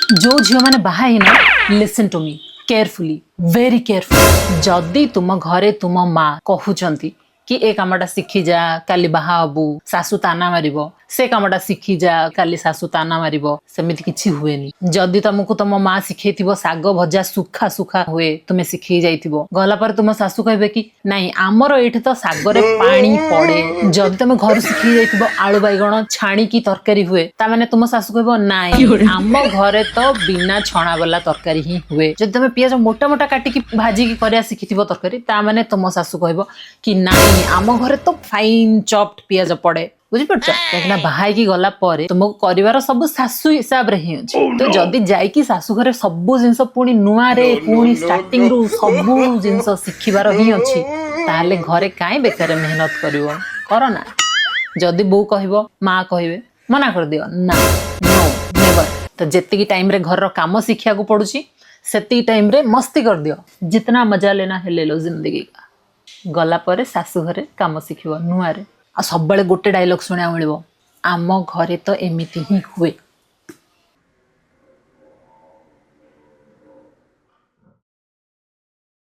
जो झील मैंने बाहा ना listen to me carefully very careful जदि तुम घरे तुम माँ कहउचंती कि ए कामटा शिखी जा काली बाहा हबू सासू ताना मारिबो से कामटा शिखी जा काली सासू ताना मारिबो सेमिति किछि हुएनी जदि तुमको तुम माँ शिखेइथिबो साग भजा सुखा सुखा हुए तुमे शिखई जाइथिबो गला पर तुम सासू कहबे कि नाही आमर एठी तो सागरे पानी पड़े जदि तुम घर शिखई जाइथिबो आलू बैगण छाणी की तरकारी हुए ता माने तुम सासू कहबो नाही आम घरे तो बिना छणा वाला तरकारी ही हुए जदि तुम पियाज मोटा मोटा काटिकी भाजी की करिया शिखिथिबो तरकारी ता माने तुम सासू कहबो कि नाही आम घरे तो फाइन चॉप्ड पियाज पड़े बुझिपारछ कहीं बाहाई गला पर तुमको कर सब सासू हिसाब रे ही अच्छे तो जदि जाइकी शाशु घरे सबू जिनस पुणी नुआ रे पुणी स्टार्टिंग रु सबू जिनस शिखिबार ही अच्छी ताले घरे काई बेकार मेहनत करिवो कर ना जदि बो कहबो माँ कहबे मना कर दियो ना नो नेवर तो जेतिकी टाइम रे घर रो काम शिखिया को पड़ुची सेतिकी टाइम रे मस्ती कर दियो जितना मजा लेना है ले लो जिंदगी का गला पर शाशु घरे काम शिखिबो नुआ रे आ सब गोटे डायलॉग सुना मिल आम घरे तो एमती ही हुए।